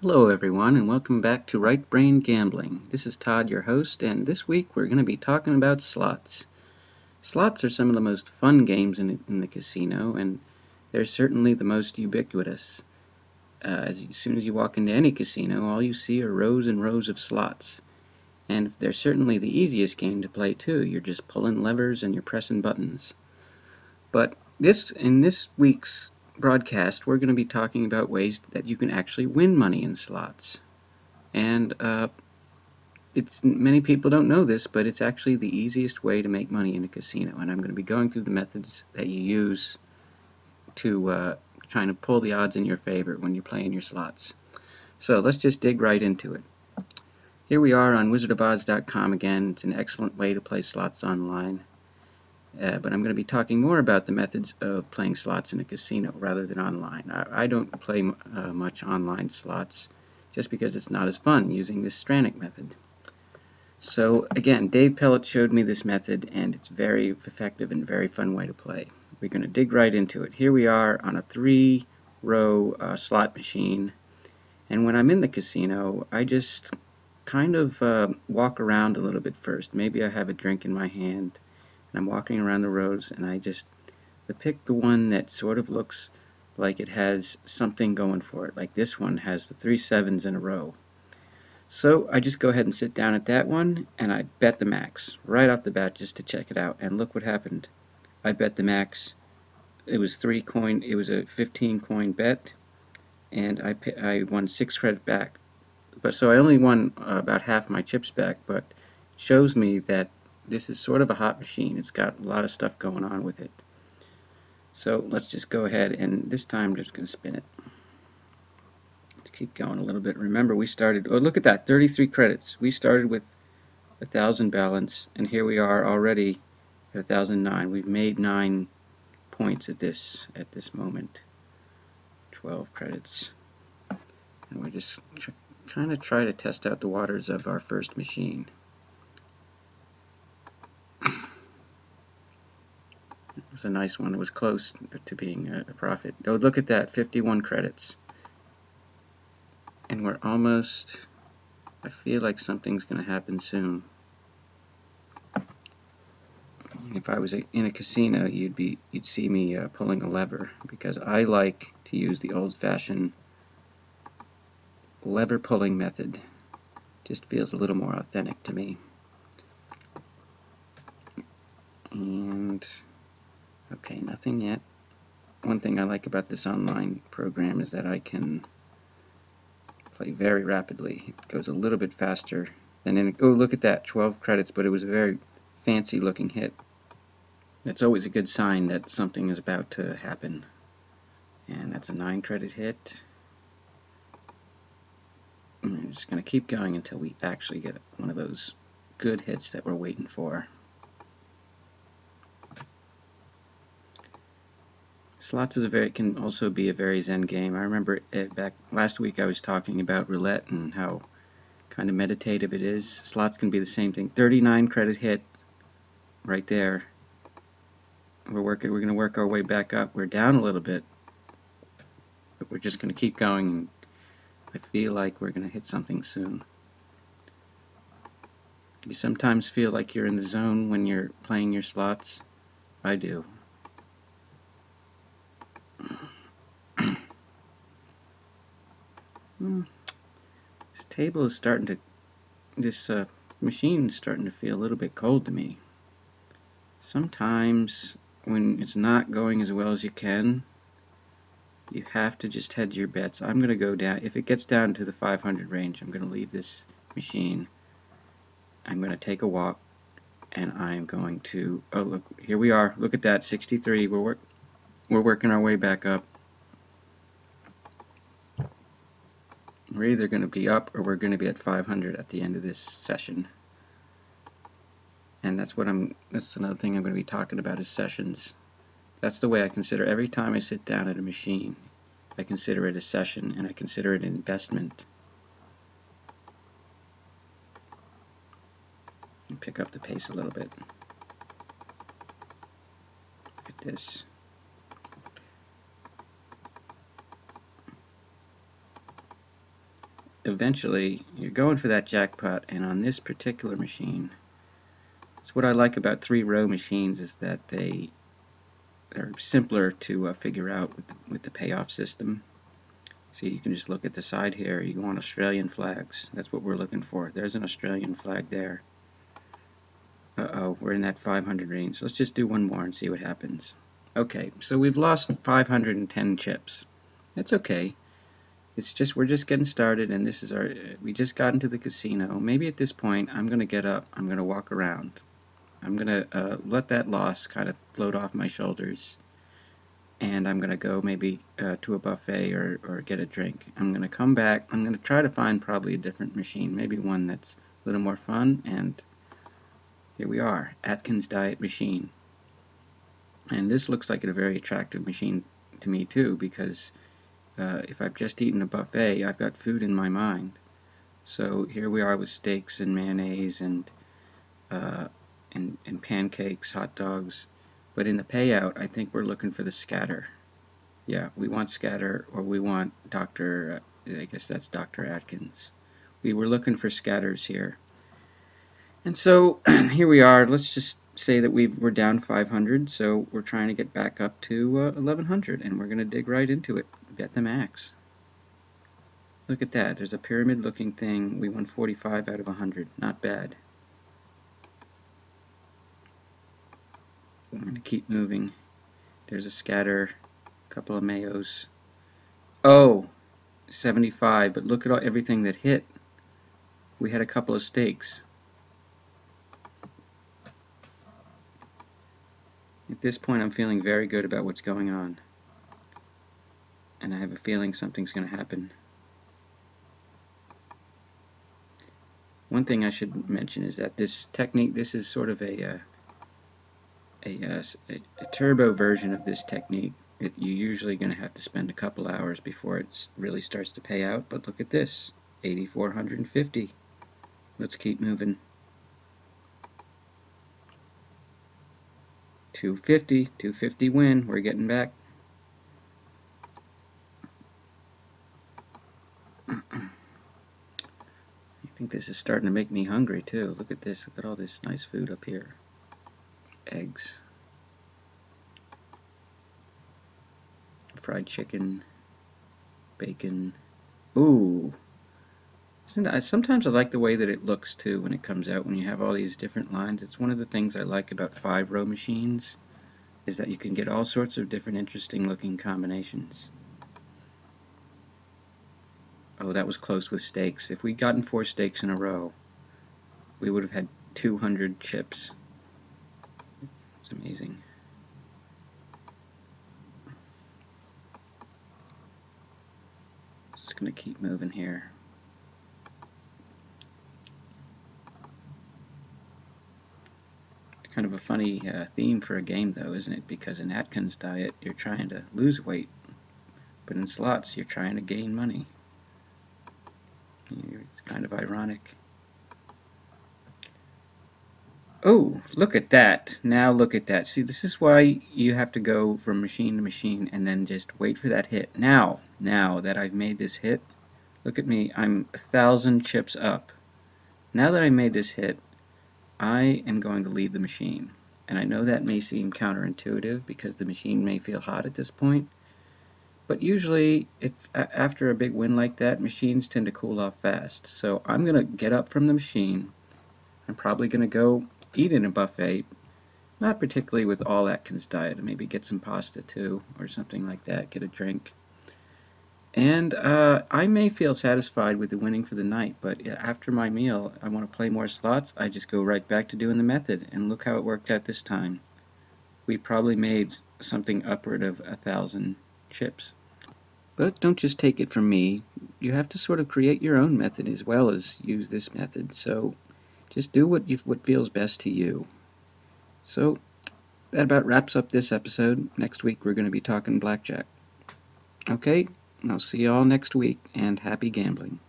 Hello everyone and welcome back to Right Brain Gambling. This is Todd, your host, and this week we're going to be talking about slots. Slots are some of the most fun games in the casino, and they're certainly the most ubiquitous. As soon as you walk into any casino, all you see are rows and rows of slots. And they're certainly the easiest game to play too. You're just pulling levers and you're pressing buttons. But in this week's broadcast, we're going to be talking about ways that you can actually win money in slots. And many people don't know this, but it's actually the easiest way to make money in a casino. And I'm going to be going through the methods that you use to trying to pull the odds in your favor when you're playing your slots. So let's just dig right into it. Here we are on wizardofoz.com again. It's an excellent way to play slots online. But I'm going to be talking more about the methods of playing slots in a casino rather than online. I don't play much online slots just because it's not as fun using this Strannik method. So again, Dave Pellet showed me this method, and it's very effective and very fun way to play. We're going to dig right into it. Here we are on a 3-row slot machine, and when I'm in the casino, I just kind of walk around a little bit first. Maybe I have a drink in my hand, and I'm walking around the rows, and I pick the one that sort of looks like it has something going for it. Like this one has the 3 sevens in a row. So I just go ahead and sit down at that one, and I bet the max right off the bat just to check it out. And look what happened. I bet the max. It was it was a 15 coin bet, and I won 6 credit back. But so I only won about half my chips back, but it shows me that this is sort of a hot machine. It's got a lot of stuff going on with it. So let's just go ahead, and this time I'm just going to spin it. Keep going a little bit. Remember, we started, oh look at that, 33 credits. We started with 1,000 balance, and here we are already at 1,009. We've made 9 points at this moment. 12 credits. And we just kind of try to test out the waters of our first machine. It was a nice one. It was close to being a profit. Oh, look at that, 51 credits. And we're almost, I feel like something's going to happen soon. If I was in a casino, you'd see me pulling a lever, because I like to use the old-fashioned lever pulling method. Just feels a little more authentic to me. And okay, nothing yet. One thing I like about this online program is that I can play very rapidly. It goes a little bit faster than in. Oh, look at that, 12 credits, but it was a very fancy looking hit. It's always a good sign that something is about to happen. And that's a 9 credit hit. And we're just going to keep going until we actually get one of those good hits that we're waiting for. Slots can also be a very zen game. I remember back last week I was talking about roulette and how kind of meditative it is. Slots can be the same thing. 39 credit hit right there. We're going to work our way back up. We're down a little bit, but we're just going to keep going. And I feel like we're going to hit something soon. You sometimes feel like you're in the zone when you're playing your slots. I do. This table is starting to, this machine is starting to feel a little bit cold to me. Sometimes when it's not going as well as you can, you have to just hedge your bets. I'm going to go down, if it gets down to the 500 range, I'm going to leave this machine. I'm going to take a walk, and I'm going to, oh look, here we are, look at that, 63, we're working our way back up. We're either going to be up or we're going to be at 500 at the end of this session. And that's another thing I'm going to be talking about is sessions. That's the way I consider every time I sit down at a machine. I consider it a session, and I consider it an investment. And pick up the pace a little bit. Look at this. eventually you're going for that jackpot, and on this particular machine, it's what I like about 3-row machines is that they're simpler to figure out with the payoff system. See, you can just look at the side here. You want Australian flags. That's what we're looking for. There's an Australian flag there. Uh-oh, we're in that 500 range. Let's just do one more and see what happens. Okay, so we've lost 510 chips. That's okay. It's just we're just getting started, and this is we just got into the casino. Maybe at this point I'm going to get up. I'm going to walk around. I'm going to let that loss kind of float off my shoulders, and I'm going to go maybe to a buffet or get a drink. I'm going to come back. I'm going to try to find probably a different machine, maybe one that's a little more fun, and here we are, Atkins Diet Machine. And this looks like a very attractive machine to me too, because if I've just eaten a buffet, I've got food in my mind. So here we are with steaks and mayonnaise and pancakes, hot dogs. But in the payout, I think we're looking for the scatter. Yeah, we want scatter, or we want Dr. I guess that's Dr. Atkins. We were looking for scatters here. And so here we are. Let's just say that we're down 500, so we're trying to get back up to 1100, and we're going to dig right into it. Bet the max. Look at that. There's a pyramid-looking thing. We won 45 out of 100. Not bad. I'm going to keep moving. There's a scatter, a couple of mayos. Oh, 75, but look at everything that hit. We had a couple of steaks. At this point, I'm feeling very good about what's going on. And I have a feeling something's going to happen. One thing I should mention is that this technique, this is sort of a turbo version of this technique. You're usually going to have to spend a couple hours before it really starts to pay out, but look at this, 8,450. Let's keep moving. 250 win. We're getting back. I think this is starting to make me hungry too. Look at this. Look at all this nice food up here. Eggs, fried chicken, bacon. Ooh. Sometimes I like the way that it looks too when it comes out, when you have all these different lines. It's one of the things I like about 5-row machines, is that you can get all sorts of different interesting looking combinations. Oh, that was close with steaks. If we'd gotten 4 steaks in a row, we would have had 200 chips. It's amazing. Just going to keep moving here. Kind of a funny theme for a game, though, isn't it? Because in Atkins Diet, you're trying to lose weight, but in slots, you're trying to gain money. It's kind of ironic. Oh, look at that. Now look at that. See, this is why you have to go from machine to machine and then just wait for that hit. Now that I've made this hit, look at me. I'm 1,000 chips up. Now that I made this hit, I am going to leave the machine. And I know that may seem counterintuitive because the machine may feel hot at this point. But usually, after a big win like that, machines tend to cool off fast. So I'm going to get up from the machine. I'm probably going to go eat in a buffet. Not particularly with all Atkins Diet. Maybe get some pasta too, or something like that. Get a drink. And I may feel satisfied with the winning for the night, but after my meal, I want to play more slots. I just go right back to doing the method, and look how it worked out this time. We probably made something upward of 1,000 chips. But don't just take it from me. You have to sort of create your own method as well as use this method. So just do what feels best to you. So that about wraps up this episode. Next week we're going to be talking blackjack. Okay? I'll see you all next week, and happy gambling.